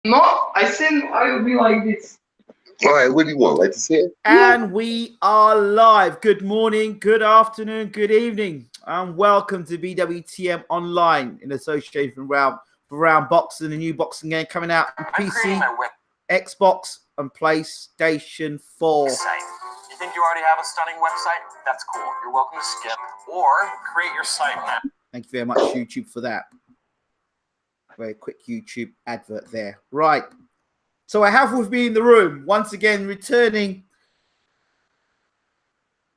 No, I said I will be like this. All right, what do you want? Like to say it? And we are live. Good morning, good afternoon, good evening, and welcome to BWTM Online in association with Round Boxing, the new boxing game coming out on PC, Xbox, and PlayStation 4. You think you already have a stunning website? That's cool. You're welcome to skip or create your site now. Thank you very much, YouTube, for that. Very quick YouTube advert there. Right. So I have with me in the room, once again, returning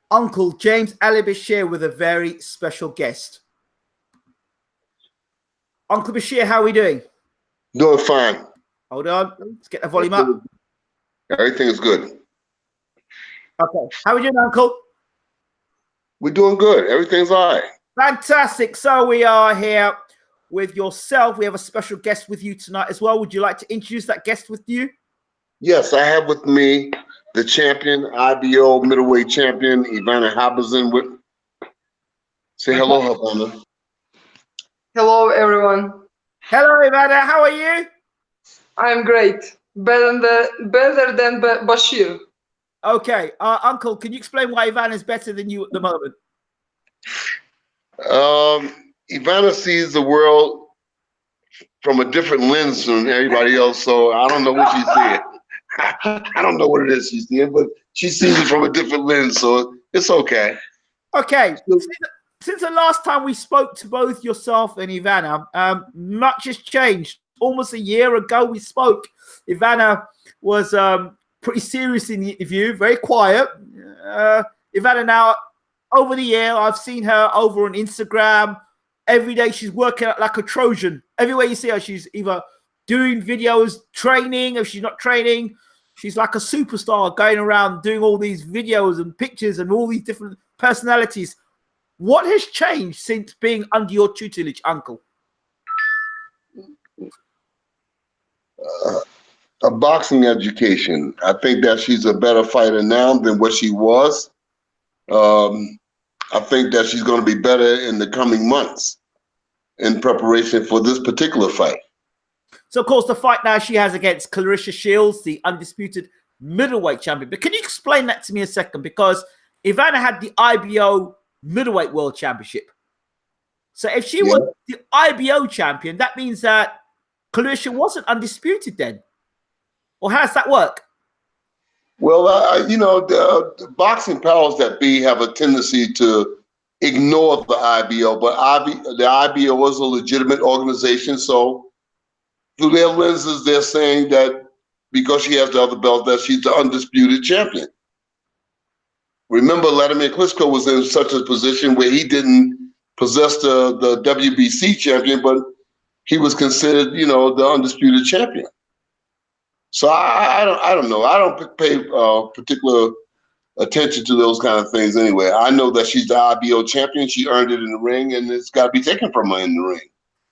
Uncle James Ali Bashir with a very special guest. Uncle Bashir, how are we doing? Doing fine. Hold on. Let's get the volume up. Everything is good. Okay. How are we doing, Uncle? We're doing good. Everything's all right. Fantastic. So we are here with yourself. We have a special guest with you tonight as well. Would you like to introduce that guest with you? Yes, I have with me the champion, IBO middleweight champion, Ivana Habazin. Say hello, Ivana. Hello, everyone. Hello, Ivana. How are you? I'm great. Better than Bashir. Okay. Uncle, can you explain why Ivana is better than you at the moment? Ivana sees the world from a different lens than everybody else, so I don't know what she's seeing. I don't know what it is she's seeing, but she sees it from a different lens, so it's okay. Okay. Since the last time we spoke to both yourself and Ivana, much has changed. Almost a year ago we spoke. Ivana was pretty serious in the interview, very quiet. Ivana now, over the year, I've seen her over on Instagram. Every day she's working out like a Trojan. Everywhere you see her, she's either doing videos, training. If she's not training, she's like a superstar going around doing all these videos and pictures and all these different personalities. What has changed since being under your tutelage, Uncle? A boxing education. I think that she's a better fighter now than what she was. I think that she's going to be better in the coming months in preparation for this particular fight. So, of course, the fight now she has against Clarissa Shields, the undisputed middleweight champion. But can you explain that to me a second? Because Ivana had the IBO middleweight world championship. So if she was the IBO champion, that means that Clarissa wasn't undisputed then. Or how does that work? Well, the boxing powers that be have a tendency to ignore the IBO, but the IBO is a legitimate organization. So through their lenses, they're saying that because she has the other belt, that she's the undisputed champion. Remember, Vladimir Klitschko was in such a position where he didn't possess the WBC champion, but he was considered, the undisputed champion. So I don't know. I don't pay particular attention to those kind of things anyway. I know that she's the IBO champion. She earned it in the ring, and it's got to be taken from her in the ring.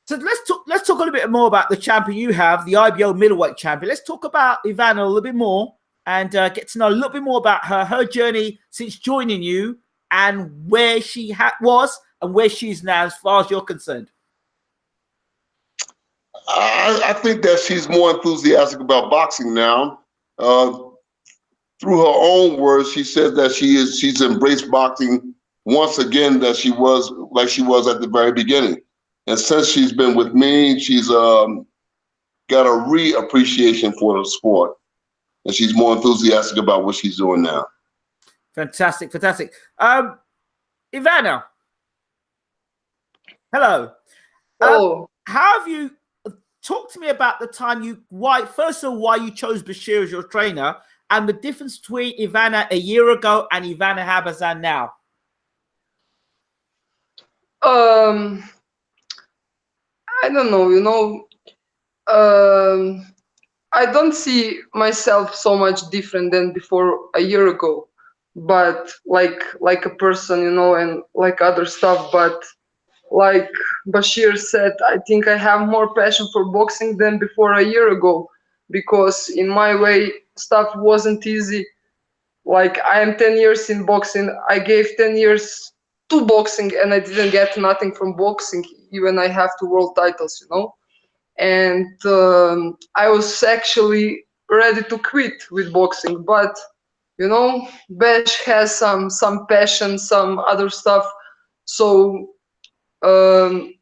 So let's talk a little bit more about the champion you have, the IBO middleweight champion. Let's talk about Ivana a little bit more and get to know a little bit more about her journey since joining you and where she was and where she's now as far as you're concerned. I think that she's more enthusiastic about boxing now. Through her own words, she says that she's embraced boxing once again, that she was like she was at the very beginning. And since she's been with me, she's got a re-appreciation for the sport. And she's more enthusiastic about what she's doing now. Fantastic, fantastic. Ivana. Hello. Oh. How have you... Talk to me about the time why you chose Bashir as your trainer and the difference between Ivana a year ago and Ivana Habazin now. I don't know, I don't see myself so much different than before a year ago, but like a person, and like other stuff, but like Bashir said, I think I have more passion for boxing than before a year ago, because in my way stuff wasn't easy. Like I am 10 years in boxing. I gave 10 years to boxing and I didn't get nothing from boxing. Even I have 2 world titles, and I was actually ready to quit with boxing, but you know, Bash has some passion, some other stuff, so um,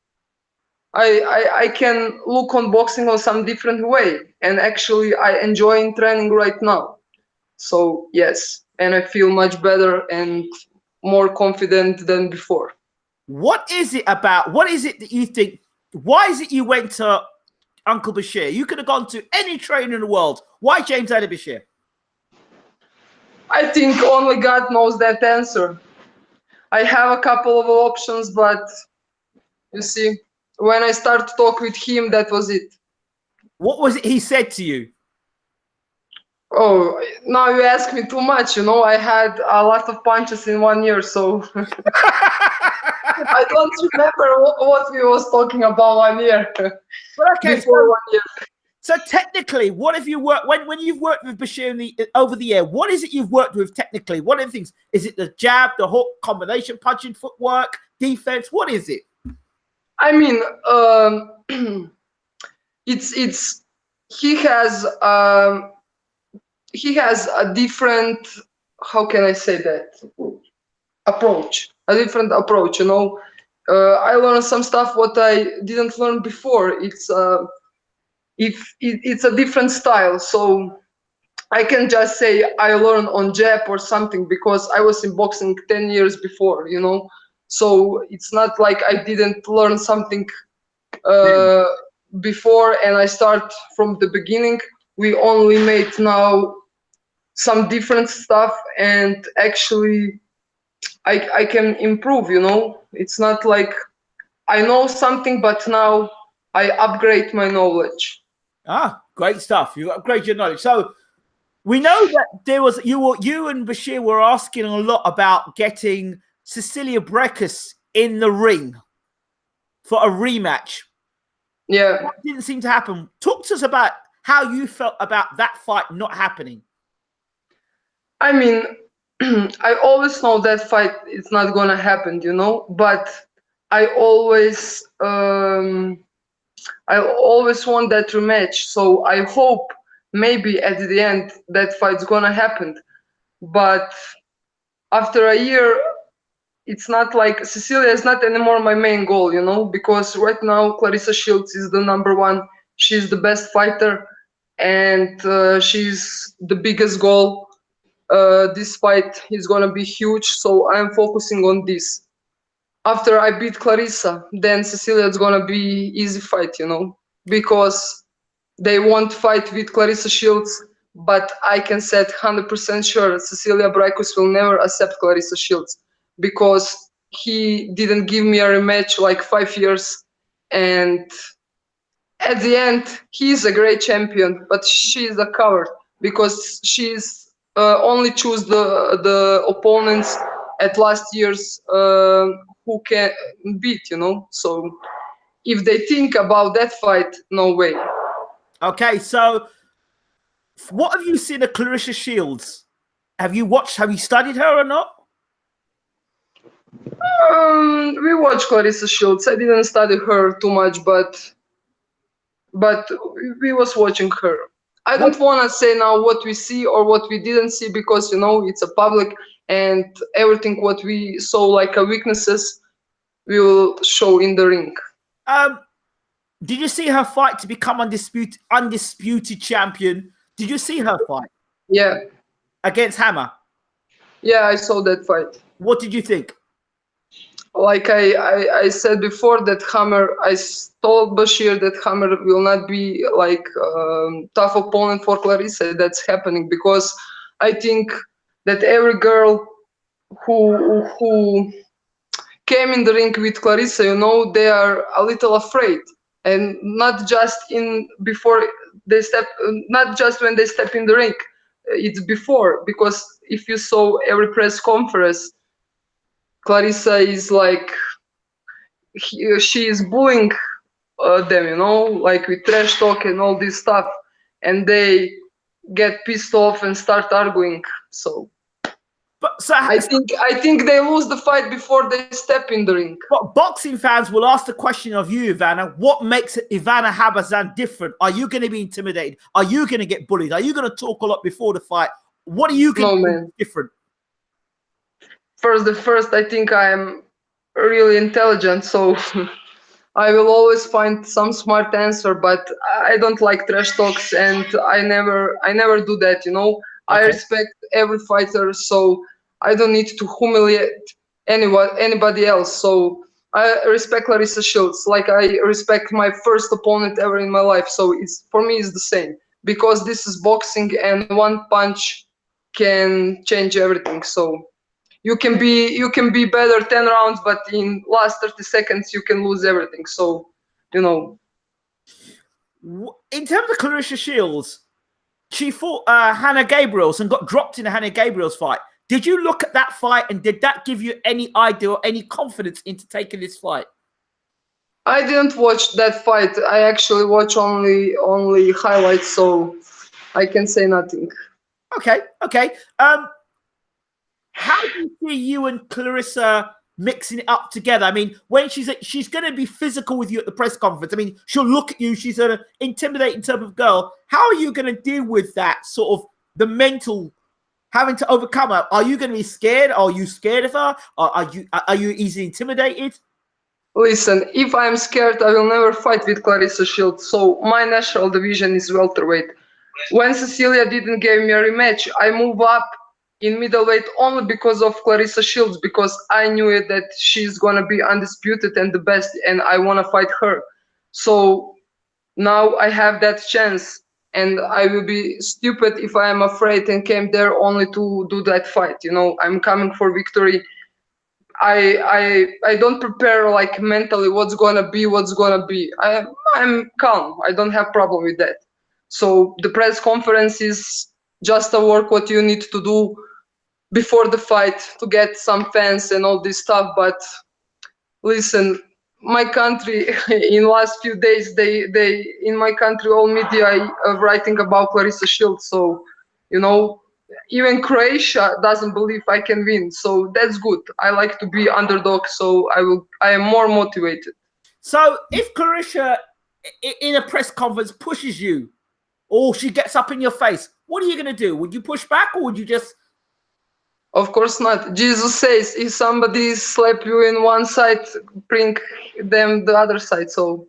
I can look on boxing on some different way, and actually I enjoy in training right now. So yes, and I feel much better and more confident than before. What is it about? What is it that you think? Why is it you went to Uncle Bashir? You could have gone to any trainer in the world. Why James Ali Bashir? I think only God knows that answer. I have a couple of options, but you see, when I start to talk with him, that was it. What was it he said to you? Oh, now you ask me too much. You know, I had a lot of punches in 1 year, so I don't remember what we was talking about 1 year. But okay, Before 1 year. so technically, what have you worked when you've worked with Bashir over the year? What is it you've worked with technically? What are the things? Is it the jab, the hook, combination punching, footwork, defense? What is it? I mean, it's he has a different, how can I say that, approach, a different approach. You know, I learned some stuff what I didn't learn before. It's a different style, so I can just say I learned on jab or something because I was in boxing 10 years before, you know. So it's not like I didn't learn something uh, before and I start from the beginning. We only made now some different stuff, and actually I can improve, you know. It's not like I know something, but now I upgrade my knowledge. Ah, great stuff. You upgrade your knowledge. So we know that there was you and Bashir were asking a lot about getting Cecilia Brækhus in the ring for a rematch. Yeah. That didn't seem to happen. Talk to us about how you felt about that fight not happening. I mean, I always know that fight is not gonna happen, you know. But I always, I always want that rematch. So I hope maybe at the end that fight's gonna happen. But after a year, it's not like Cecilia is not anymore my main goal, you know, because right now Clarissa Shields is the number one. She's the best fighter, and she's the biggest goal. This fight is gonna be huge, so I'm focusing on this. After I beat Clarissa, then Cecilia is gonna be easy fight, you know, because they won't fight with Clarissa Shields, but I can set 100% sure Cecilia Brækhus will never accept Clarissa Shields because he didn't give me a rematch like 5 years, and at the end he's a great champion, but she's a coward because she's only choose the opponents at last year's who can beat, you know. So if they think about that fight, no way. Okay, so what have you seen of Clarissa Shields? Have you studied her or not? We watched Clarissa Shields. I didn't study her too much, but we was watching her. I don't want to say now what we see or what we didn't see because, you know, it's a public, and everything what we saw like a weaknesses we will show in the ring. Did you see her fight to become undisputed champion? Did you see her fight? Yeah. Against Hammer? Yeah, I saw that fight. What did you think? Like I said before, that Hammer, I told Bashir that Hammer will not be like tough opponent for Clarissa. That's happening because I think that every girl who came in the ring with Clarissa, you know, they are a little afraid, and not just before they step, not just when they step in the ring. It's before, because if you saw every press conference, Clarissa is like she is bullying them, you know, like with trash talk and all this stuff, and they get pissed off and start arguing. So But so I think they lose the fight before they step in the ring. but boxing fans will ask the question of you, Ivana. What makes Ivana Habazin different? Are you going to be intimidated? Are you going to get bullied? Are you going to talk a lot before the fight? What are you going to do different? First, I think I'm really intelligent, so I will always find some smart answer. But I don't like trash talks, and I never do that. You know, I Okay. respect every fighter, so I don't need to humiliate anybody else. So I respect Clarissa Shields like I respect my first opponent ever in my life. So it's for me it's the same because this is boxing and one punch can change everything. So you can be better 10 rounds, but in last 30 seconds you can lose everything. So you know. In terms of Clarissa Shields, she fought Hannah Gabriels and got dropped in the Hannah Gabriels fight. Did you look at that fight and did that give you any idea or any confidence into taking this fight? I didn't watch that fight. I actually watch only highlights, so I can say nothing. Okay. How do you see you and Clarissa mixing it up together? I mean, when she's going to be physical with you at the press conference. I mean, she'll look at you. She's an intimidating type of girl. How are you going to deal with that sort of the mental having to overcome her? Are you going to be scared? Are you scared of her? Are you easily intimidated? Listen, if I'm scared, I will never fight with Clarissa Shields. So my natural division is welterweight. When Cecilia didn't give me a rematch, I move up in middleweight only because of Clarissa Shields, because I knew it that she's gonna be undisputed and the best, and I wanna fight her. So now I have that chance, and I will be stupid if I am afraid and came there only to do that fight. You know, I'm coming for victory. I don't prepare like mentally what's gonna be. I'm calm. I don't have problem with that. So the press conference is just a work what you need to do before the fight to get some fans and all this stuff. But listen, my country in last few days they in my country all media are writing about Clarissa Shields. So you know, even Croatia doesn't believe I can win. So that's good. I like to be underdog, so I am more motivated. So if Clarissa in a press conference pushes you or she gets up in your face, what are you going to do? Would you push back or would you just... Of course not. Jesus says if somebody slap you in one side, bring them the other side. So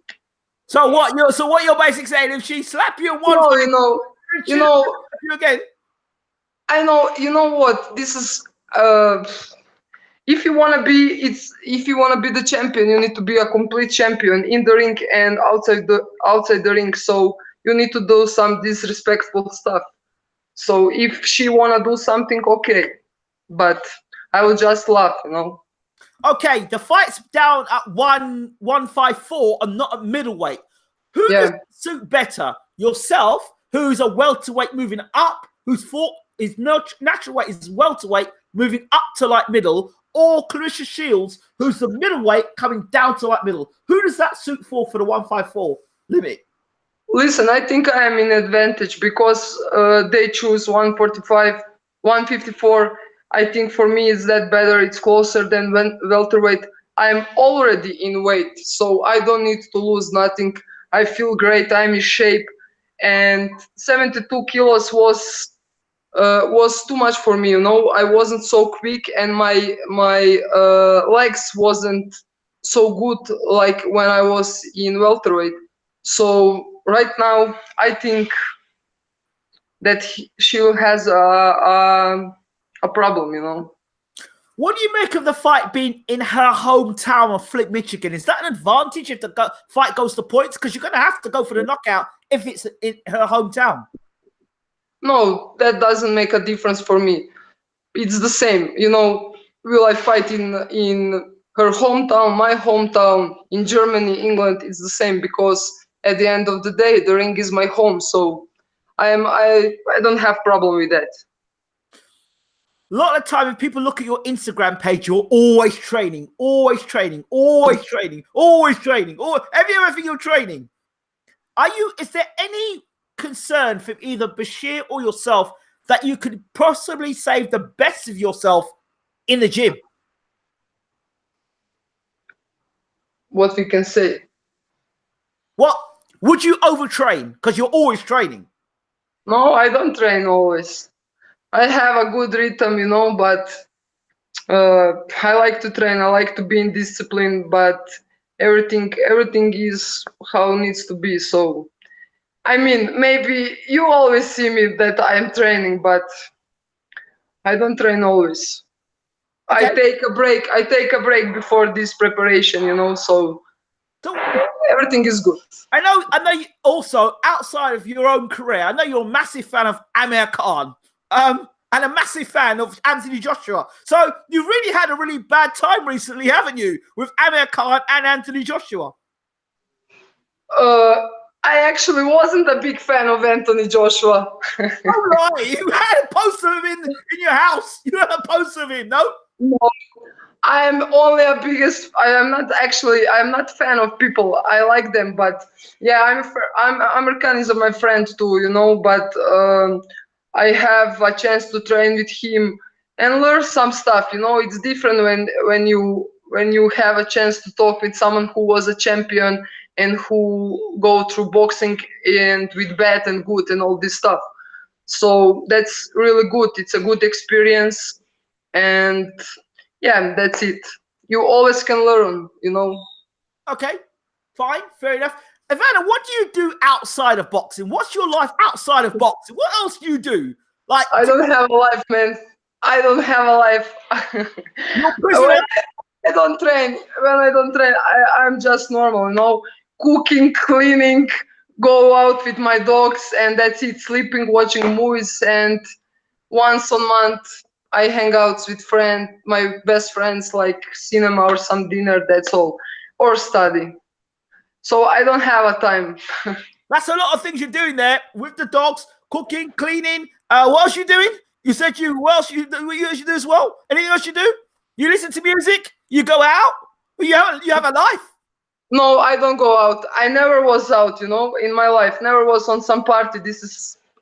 what you're basically saying, if she slap you in one no, side, you know you again. I know, you know what? This is if you wanna be the champion, you need to be a complete champion in the ring and outside the ring. So you need to do some disrespectful stuff. So if she wanna do something, okay, but I will just laugh, you know. Okay, the fight's down at 154 and not at middleweight. Who does suit better? Yourself, who's a welterweight moving up, who's fought his natural weight is welterweight, moving up to light middle, or Clarissa Shields, who's the middleweight coming down to light middle. Who does that suit for the 154 limit? Listen, I think I am in advantage because they choose 145, 154. I think for me it's that better. It's closer than welterweight. I'm already in weight, so I don't need to lose nothing. I feel great. I'm in shape, and 72 kilos was too much for me. You know, I wasn't so quick, and my legs wasn't so good like when I was in welterweight. So right now, I think that she has a problem. You know. What do you make of the fight being in her hometown of Flint, Michigan? Is that an advantage if the fight goes to points? Because you're going to have to go for the knockout if it's in her hometown. No, that doesn't make a difference for me. It's the same. You know, will I fight in her hometown, my hometown, in Germany, England? It's the same because at the end of the day, the ring is my home. So I don't have problem with that. A lot of the time, if people look at your Instagram page, you're always training, always training, always training, always training. Everything you're training. Is there any concern from either Bashir or yourself that you could possibly save the best of yourself in the gym? What we can say? What would you overtrain? Because you're always training. No, I don't train always. I have a good rhythm, you know, but I like to train. I like to be in discipline, but everything is how it needs to be. So, I mean, maybe you always see me that I'm training, but I don't train always. Okay. I take a break. I take a break before this preparation, you know. So everything is good. I know. You also, outside of your own career, I know you're a massive fan of Amir Khan, and a massive fan of Anthony Joshua. So you've really had a really bad time recently, haven't you, with Amir Khan and Anthony Joshua? I actually wasn't a big fan of Anthony Joshua. Oh, right. You had a poster of him in your house. You had a poster of him, no? No, I'm only a biggest. I'm not fan of people. I like them, but yeah, I'm American is my friend too, you know. But I have a chance to train with him and learn some stuff. You know, it's different when you have a chance to talk with someone who was a champion and who go through boxing and with bad and good and all this stuff. So that's really good. It's a good experience, and yeah, that's it. You always can learn, you know. Okay, fine, fair enough. Ivana, what do you do outside of boxing? What's your life outside of boxing? What else do you do? Like, I don't have a life, man. I don't have a life. You're I don't train. When I don't train, I'm just normal, you know. Cooking, cleaning, go out with my dogs, and that's it. Sleeping, watching movies, and once a month I hang out with my best friends, like cinema or some dinner. That's all, or study. So I don't have a time. That's a lot of things you're doing there with the dogs, cooking, cleaning. What else you doing? You said what else you do as well? Anything else you do? You listen to music? You go out? You have a life? No, I don't go out. I never was out, you know, in my life. Never was on some party.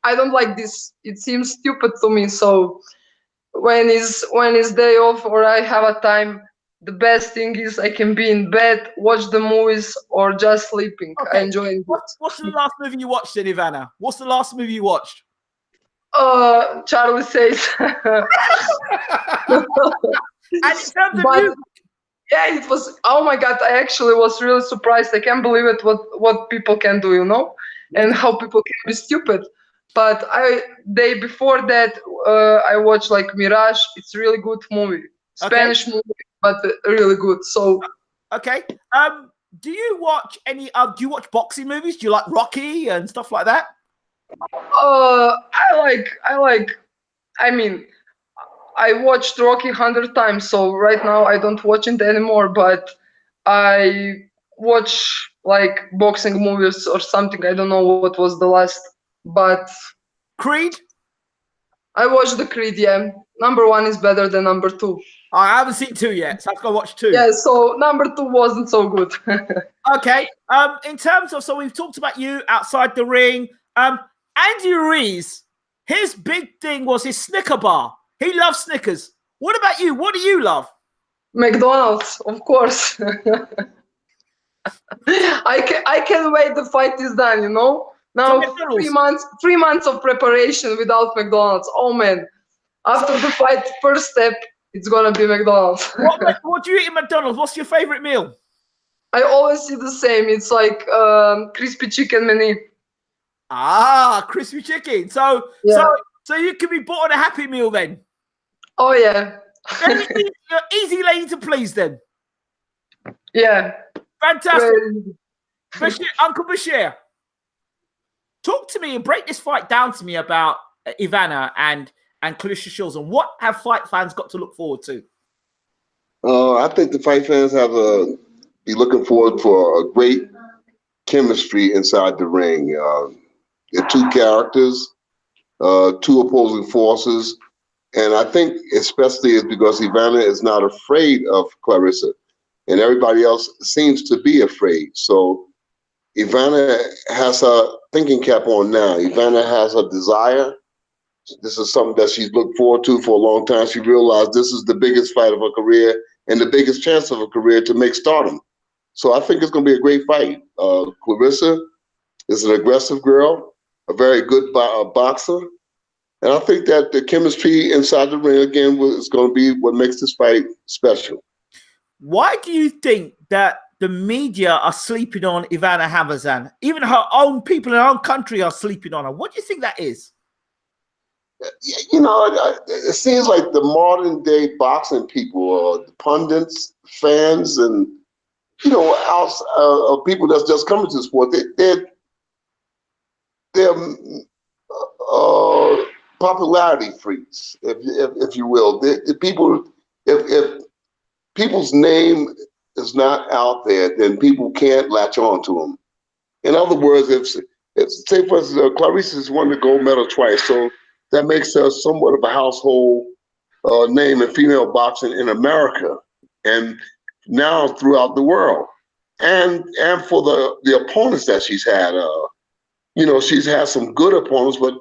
I don't like this. It seems stupid to me. So when is day off or I have a time, the best thing is I can be in bed, watch the movies, or just sleeping. Okay. I enjoy it. What's the last movie you watched then, Ivana? What's the last movie you watched? Charlie Says. And in terms of music, yeah, it was. Oh my God! I actually was really surprised. I can't believe it. What people can do, you know, and how people can be stupid. But day before that, I watched like Mirage. It's a really good movie, Spanish movie, but really good. So okay. Do you watch any? Do you watch boxing movies? Do you like Rocky and stuff like that? I mean, I watched Rocky 100 times, so right now I don't watch it anymore, but I watch like boxing movies or something. I don't know what was the last, but Creed? I watched the Creed, yeah. Number 1 is better than number 2. I haven't seen 2 yet, so I've got to watch 2. Yeah, so number 2 wasn't so good. Okay. In terms of, so we've talked about you outside the ring. Andy Ruiz, his big thing was his Snicker bar. He loves Snickers. What about you? What do you love? McDonald's, of course. I can't wait the fight is done, you know? Now 3 months of preparation without McDonald's. Oh man. After the fight, first step, it's gonna be McDonald's. What do you eat at McDonald's? What's your favorite meal? I always eat the same. It's like crispy chicken menu. Ah, crispy chicken. So yeah. so you can be bought on a Happy Meal then. Oh yeah. Easy lady to please then. Yeah. Fantastic. Bashir, Uncle Bashir, talk to me and break this fight down to me about Ivana and Clarissa Shields, and what have fight fans got to look forward to? I think the fight fans have be looking forward for a great chemistry inside the ring. They're two characters, two opposing forces, and I think especially is because Ivana is not afraid of Clarissa, and everybody else seems to be afraid. So Ivana has her thinking cap on now. Ivana has her desire, This is something that she's looked forward to for a long time. She realized this is the biggest fight of her career and the biggest chance of her career to make stardom. So I think it's going to be a great fight. Clarissa is an aggressive girl, a very good boxer. And I think that the chemistry inside the ring, again, is going to be what makes this fight special. Why do you think that the media are sleeping on Ivana Habazin? Even her own people in her own country are sleeping on her. What do you think that is? You know, it seems like the modern day boxing people, the pundits, fans, and, you know, people that's just coming to the sport, they're popularity freaks, if you will. The people, if people's name is not out there, then people can't latch on to them. In other words, if say for instance, Clarissa's won the gold medal twice, so that makes her somewhat of a household name in female boxing in America and now throughout the world, and for the opponents that she's had. You know, she's had some good opponents, but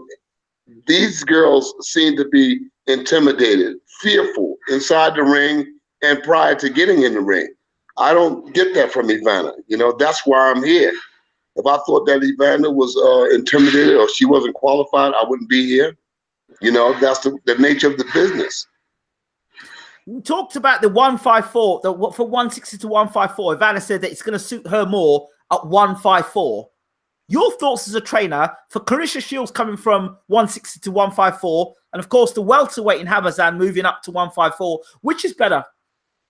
these girls seem to be intimidated, fearful inside the ring and prior to getting in the ring. I don't get that from Ivana. You know, that's why I'm here. If I thought that Ivana was intimidated or she wasn't qualified, I wouldn't be here. You know, that's the nature of the business. We talked about the 154, for 160 to 154. Ivana said that it's going to suit her more at 154. Your thoughts as a trainer for Clarissa Shields coming from 160 to 154, and of course the welterweight in Habazin moving up to 154. Which is better?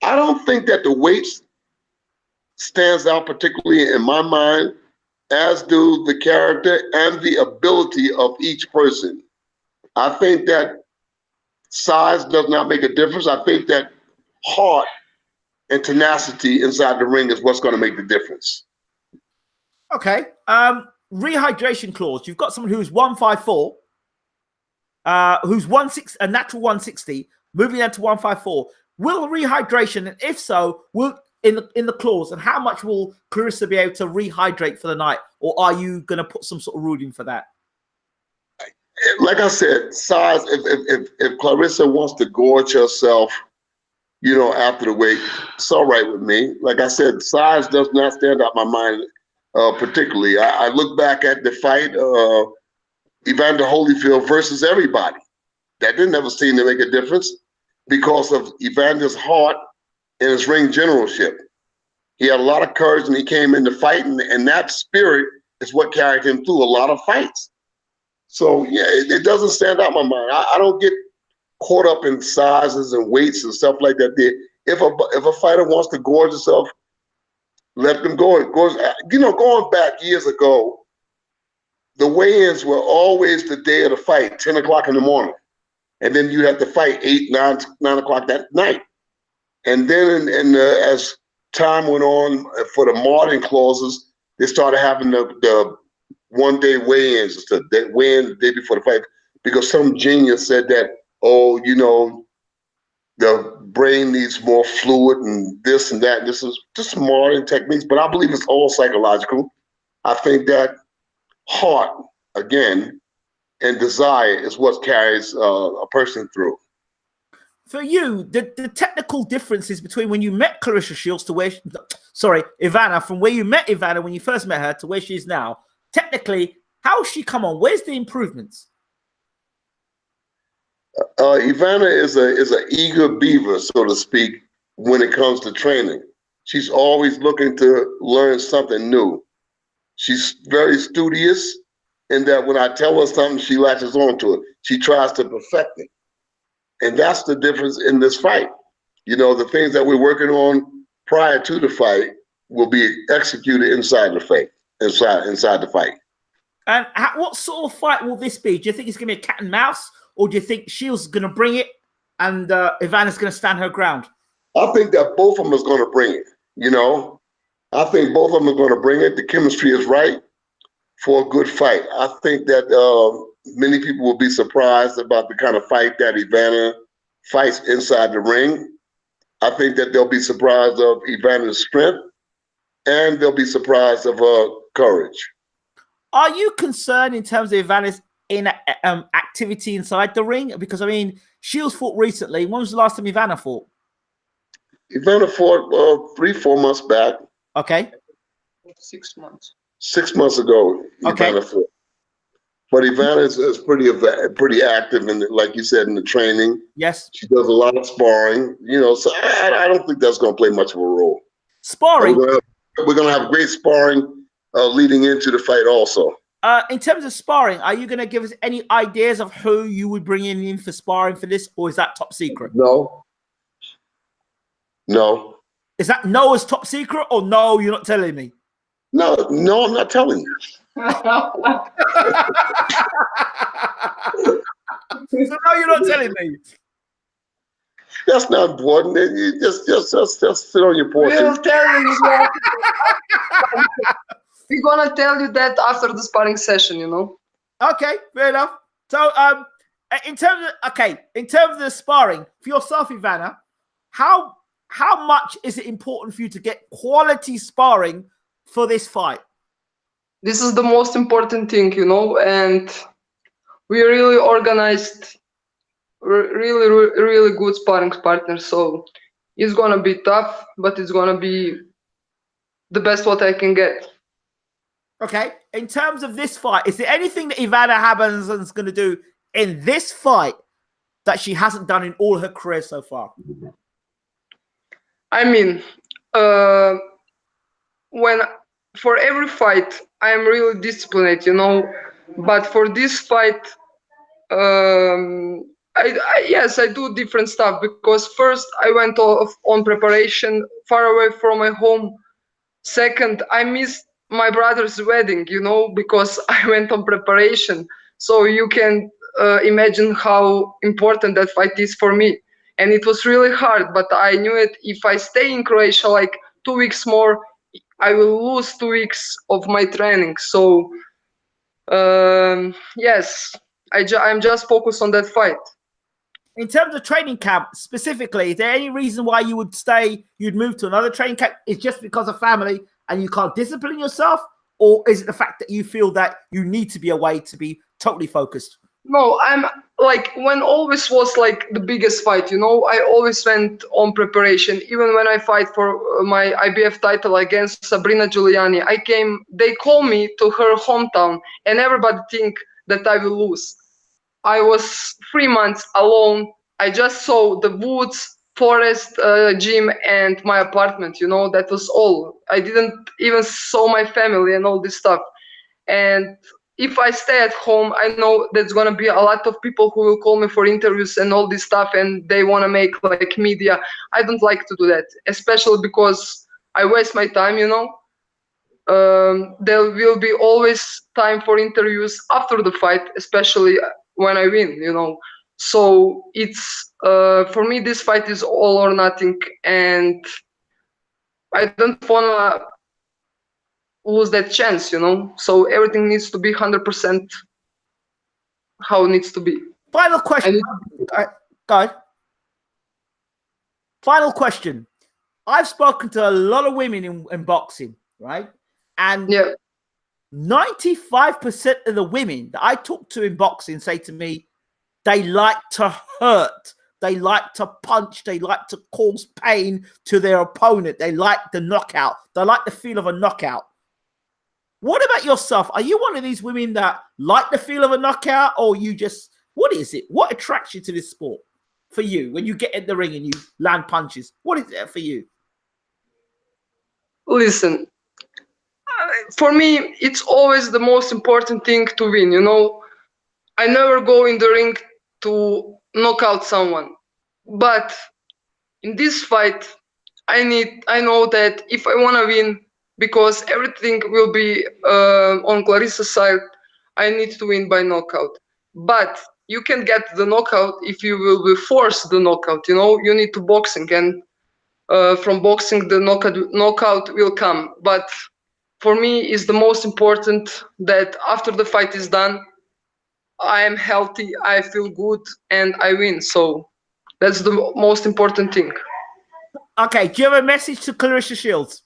I don't think that the weight stands out particularly in my mind, as do the character and the ability of each person. I think that size does not make a difference. I think that heart and tenacity inside the ring is what's going to make the difference. Okay. Rehydration clause. You've got someone who's 154, who's 160, a natural 160, moving down to 154. Will rehydration, and if so, will in the clause, and how much will Clarissa be able to rehydrate for the night, or are you going to put some sort of ruling for that? Like I said, size. If Clarissa wants to gorge herself, you know, after the weight, it's all right with me. Like I said, size does not stand out my mind particularly. I look back at the fight, Evander Holyfield versus everybody. That didn't ever seem to make a difference because of Evander's heart and his ring generalship. He had a lot of courage and he came into fighting, and that spirit is what carried him through a lot of fights. So yeah, it doesn't stand out in my mind. I don't get caught up in sizes and weights and stuff like that. If a fighter wants to gorge himself, let them go. You know, going back years ago, the weigh-ins were always the day of the fight, 10 o'clock in the morning. And then you have to fight 8, 9 o'clock that night. And then as time went on for the modern clauses, they started having the one-day weigh-ins, the weigh-in the day before the fight, because some genius said that, oh, you know, the brain needs more fluid and this and that. And this is just modern techniques, but I believe it's all psychological. I think that heart, again, and desire is what carries a person through. For you, the technical differences between when you met Clarissa Shields to where, Ivana, from where you met Ivana when you first met her to where she is now, technically, how's she come on? Where's the improvements? Ivana is an eager beaver, so to speak, when it comes to training. She's always looking to learn something new. She's very studious in that when I tell her something, she latches on to it. She tries to perfect it. And that's the difference in this fight. You know, the things that we're working on prior to the fight will be executed inside the fight. Inside the fight. And what sort of fight will this be? Do you think it's going to be a cat and mouse, or do you think Shields is going to bring it and Ivana's going to stand her ground? I think that both of them is going to bring it. You know, I think both of them are going to bring it. The chemistry is right for a good fight. I think that many people will be surprised about the kind of fight that Ivana fights inside the ring. I think that they'll be surprised of Ivana's strength, and they'll be surprised of her courage. Are you concerned in terms of Ivana's in activity inside the ring? Because I mean, Shields fought recently. When was the last time Ivana fought? Ivana fought 3-4 months back. Okay. 6 months. 6 months ago, Okay. Ivana fought. But Ivana is pretty active in, like you said, in the training. Yes. She does a lot of sparring, so I don't think that's going to play much of a role. Sparring. We're going to have great sparring leading into the fight also. In terms of sparring, are you going to give us any ideas of who you would bring in for sparring for this, or is that top secret? No. Is that no as top secret, or no, you're not telling me? No, I'm not telling you. So no, you're not telling me. That's not important. You just sit on your porch. We'll tell you. We're gonna tell you that after the sparring session, Okay, fair enough. So, in terms of the sparring for yourself, Ivana, how much is it important for you to get quality sparring for this fight? This is the most important thing, and we really organized really good sparring partners. So it's gonna be tough, but it's gonna be the best what I can get. Okay. In terms of this fight, is there anything that Ivana Habazin is going to do in this fight that she hasn't done in all her career so far? I mean, for every fight, I am really disciplined, but for this fight, yes, I do different stuff, because first I went off on preparation far away from my home. Second, I missed my brother's wedding, because I went on preparation. So you can imagine how important that fight is for me. And it was really hard, but I knew it. If I stay in Croatia like 2 weeks more, I will lose 2 weeks of my training. So yes, I'm just focused on that fight. In terms of training camp specifically, is there any reason why you would you'd move to another training camp? It's just because of family and you can't discipline yourself? Or is it the fact that you feel that you need to be away to be totally focused? No, I'm like, when always was like the biggest fight, I always went on preparation. Even when I fight for my IBF title against Sabrina Giuliani, they call me to her hometown and everybody think that I will lose. I was 3 months alone. I just saw the woods, forest, gym, and my apartment. That was all. I didn't even saw my family and all this stuff. And if I stay at home, I know there's gonna be a lot of people who will call me for interviews and all this stuff, and they wanna make like media. I don't like to do that, especially because I waste my time. There will be always time for interviews after the fight, especially when I win, So it's for me, this fight is all or nothing, and I don't wanna lose that chance, So everything needs to be 100% how it needs to be. Final question. Go ahead. Final question. I've spoken to a lot of women in boxing, right? And yeah. 95% of the women that I talk to in boxing say to me, they like to hurt. They like to punch. They like to cause pain to their opponent. They like the knockout. They like the feel of a knockout. What about yourself? Are you one of these women that like the feel of a knockout, or you just, what is it? What attracts you to this sport for you when you get in the ring and you land punches? What is it for you? Listen, for me, it's always the most important thing to win, I never go in the ring to knock out someone. But in this fight, I know that if I want to win, because everything will be on Clarissa's side, I need to win by knockout. But you can get the knockout if you will be forced the knockout. You need to boxing, and from boxing the knockout will come. But for me, is the most important that after the fight is done, I am healthy, I feel good, and I win. So that's the most important thing. Okay, do you have a message to Clarissa Shields?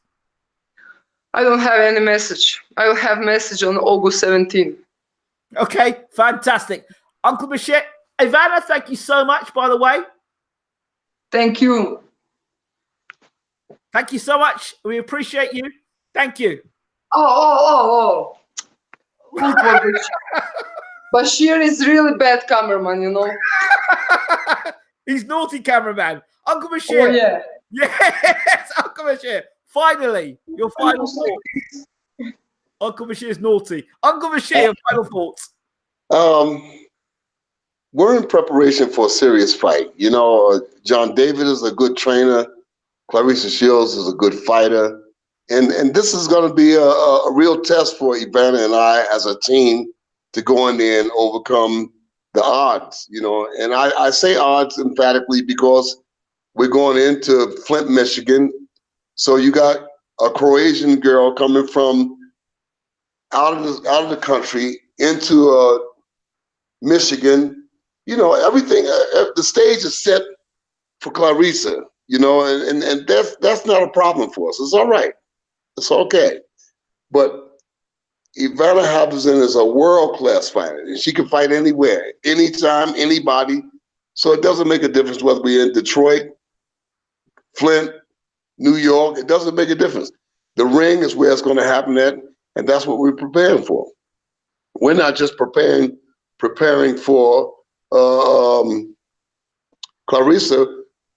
I don't have any message. I will have message on August 17th. Okay, fantastic. Uncle Bashir, Ivana, thank you so much, by the way. Thank you. Thank you so much. We appreciate you. Thank you. Oh. Look what Bashir is really bad cameraman, you know. He's naughty cameraman. Uncle Bashir. Oh, yeah. Yes, Uncle Bashir. Finally, your final thoughts. Uncle Bashir is naughty. Uncle Bashir, final thoughts. We're in preparation for a serious fight. You know, John David is a good trainer. Clarissa Shields is a good fighter. And this is going to be a real test for Ivana and I as a team to go in there and overcome the odds, you know. And I say odds emphatically because we're going into Flint, Michigan. So you got a Croatian girl coming from out of the country into Michigan. You know, everything, the stage is set for Clarissa, you know, and that's not a problem for us. It's all right. It's okay. But Ivana Habazin is a world-class fighter, and she can fight anywhere, anytime, anybody. So it doesn't make a difference whether we're in Detroit, Flint, New York. It doesn't make a difference. The ring is where it's going to happen at, and that's what we're preparing for. We're not just preparing for Clarissa.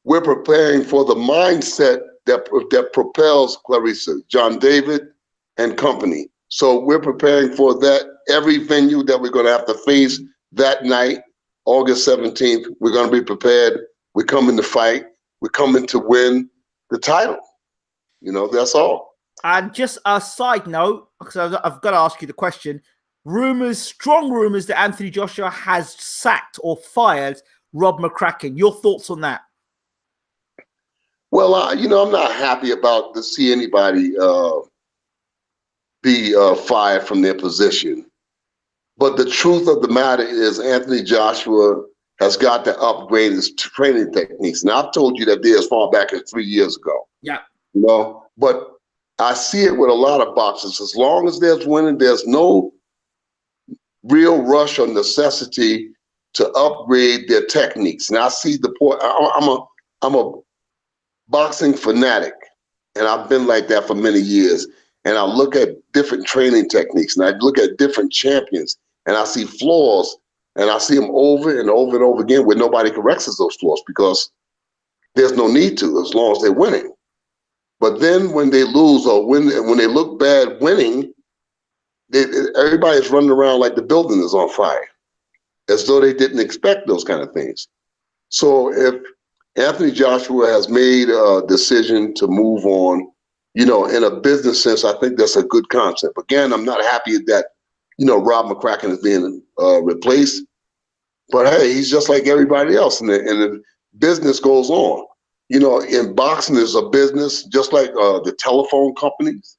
We're preparing for the mindset that propels Clarissa, John David, and company. So we're preparing for that. Every venue that we're going to have to face that night, August 17th, we're going to be prepared. We're coming to fight. We're coming to win the title. You know, that's all. And just a side note, because I've got to ask you the question, strong rumors that Anthony Joshua has sacked or fired Rob McCracken. Your thoughts on that? Well, you know, I'm not happy about to see anybody be fired from their position. But the truth of the matter is Anthony Joshua has got to upgrade his training techniques. Now, I've told you that there as far back as 3 years ago. Yeah. You know, but I see it with a lot of boxers. As long as there's winning, there's no real rush or necessity to upgrade their techniques. And I see the point. I'm a boxing fanatic, and I've been like that for many years. And I look at different training techniques, and I look at different champions, and I see flaws, and I see them over and over and over again where nobody corrects those flaws because there's no need to as long as they're winning. But then when they lose or when they look bad winning, everybody's running around like the building is on fire, as though they didn't expect those kind of things. So if Anthony Joshua has made a decision to move on, you know, in a business sense, I think that's a good concept. Again, I'm not happy that, you know, Rob McCracken is being replaced. But hey, he's just like everybody else, and the business goes on. You know, in boxing, there's a business, just like the telephone companies,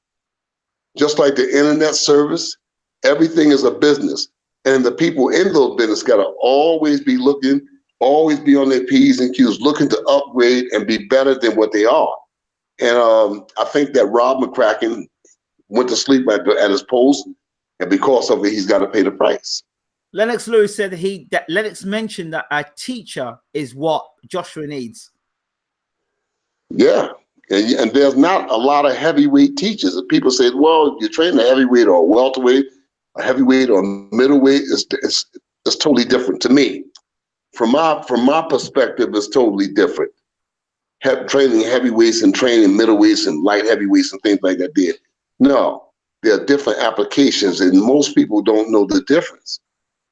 just like the internet service. Everything is a business. And the people in those businesses got to always be looking, always be on their P's and Q's, looking to upgrade and be better than what they are. And I think that Rob McCracken went to sleep at his post, and because of it, he's got to pay the price. Lennox Lewis said that Lennox mentioned that a teacher is what Joshua needs. Yeah, and there's not a lot of heavyweight teachers. And people say, well, you train a heavyweight or a welterweight, a heavyweight or middleweight. It's totally different to me. From my perspective, it's totally different. Training heavyweights and training middleweights and light heavyweights and things like that. No, there are different applications, and most people don't know the difference.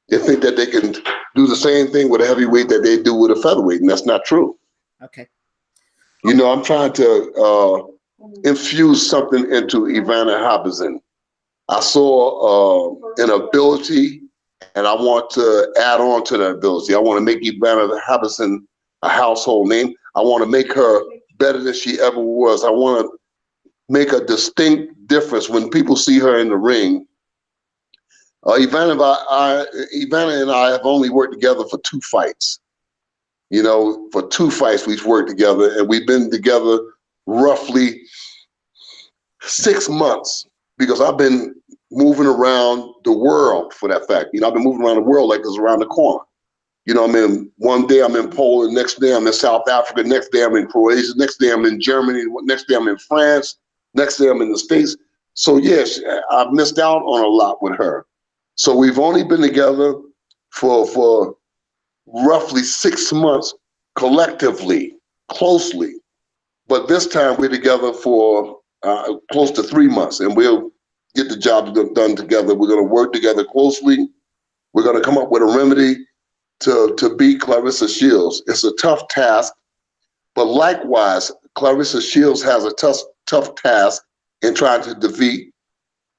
They think that they can do the same thing with a heavyweight that they do with a featherweight, and that's not true. Okay. You know, I'm trying to infuse something into Ivana Habazin. I saw an ability, and I want to add on to that ability. I want to make Ivana Habazin a household name. I want to make her better than she ever was. I want to make a distinct difference when people see her in the ring. Ivana and I have only worked together for 2 fights. You know, for 2 fights we've worked together, and we've been together roughly 6 months because I've been moving around the world for that fact. You know, I've been moving around the world like it's around the corner. You know, one day I'm in Poland, next day I'm in South Africa, next day I'm in Croatia, next day I'm in Germany, next day I'm in France, next day I'm in the States. So yes, I've missed out on a lot with her. So we've only been together for roughly 6 months collectively, closely. But this time we're together for close to 3 months, and we'll get the job done together. We're going to work together closely. We're going to come up with a remedy to beat Clarissa Shields. It's a tough task, but likewise, Clarissa Shields has a tough task in trying to defeat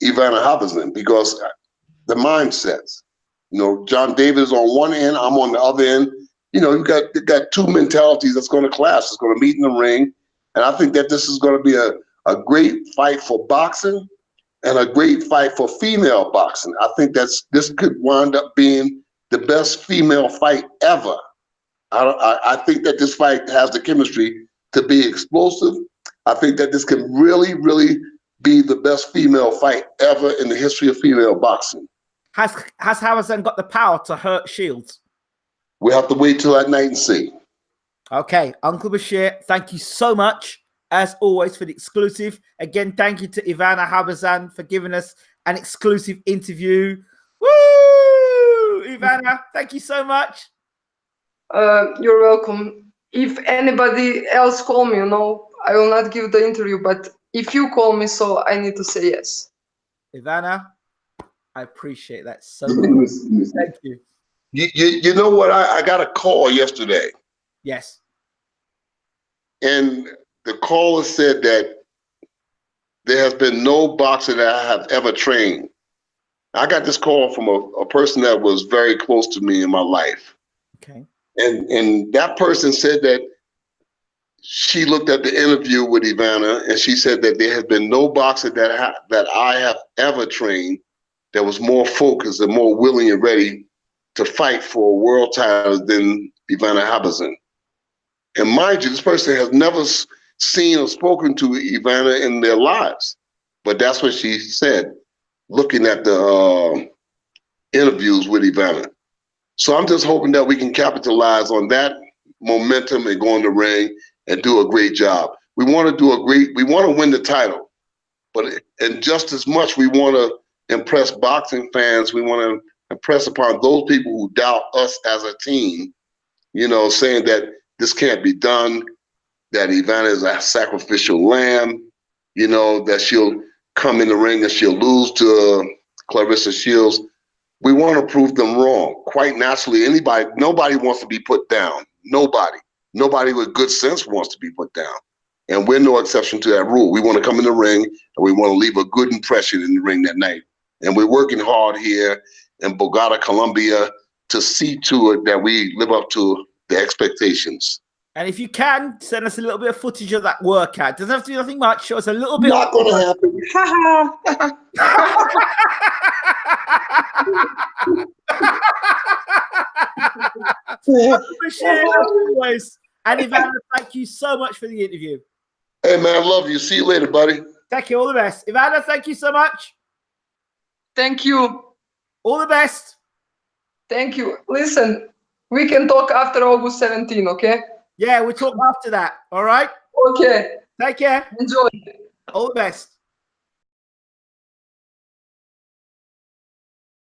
Ivana Habazin because the mindsets. You know, John David is on one end, I'm on the other end. You know, you got two mentalities that's going to clash. It's going to meet in the ring, and I think that this is going to be a great fight for boxing and a great fight for female boxing. I think this could wind up being the best female fight ever. I think that this fight has the chemistry to be explosive. I think that this can really, really be the best female fight ever in the history of female boxing. Has Havas got the power to hurt Shields? We have to wait till that night and see. Okay, Uncle Bashir, thank you so much, as always, for the exclusive. Again, thank you to Ivana Habazin for giving us an exclusive interview. Woo! Ivana, thank you so much. You're welcome. If anybody else call me, you know, I will not give the interview, but if you call me, so I need to say yes. Ivana, I appreciate that so much. Thank you. You know what? I got a call yesterday. Yes. And the caller said that there has been no boxer that I have ever trained. I got this call from a person that was very close to me in my life. Okay. And that person said that she looked at the interview with Ivana and she said that there has been no boxer that I have ever trained that was more focused and more willing and ready to fight for a world title than Ivana Habazin. And mind you, this person has never seen or spoken to Ivana in their lives. But that's what she said, looking at the interviews with Ivana. So I'm just hoping that we can capitalize on that momentum and go in the ring and do a great job. We want to win the title, but and just as much we want to impress boxing fans. We want to impress upon those people who doubt us as a team, you know, saying that this can't be done, that Ivana is a sacrificial lamb, you know, that she'll come in the ring and she'll lose to Clarissa Shields. We want to prove them wrong. Quite naturally, nobody wants to be put down. Nobody with good sense wants to be put down. And we're no exception to that rule. We want to come in the ring and we want to leave a good impression in the ring that night. And we're working hard here in Bogota, Colombia, to see to it that we live up to the expectations. And if you can, send us a little bit of footage of that workout. Doesn't have to be nothing much. Show us a little bit. Not going to happen. Always. And Ivana, thank you so much for the interview. Hey, man, I love you. See you later, buddy. Thank you. All the best. Ivana, thank you so much. Thank you. All the best. Thank you. Listen, we can talk after August 17, okay? Yeah, we'll talk after that. All right? Okay. Take care. Enjoy. All the best.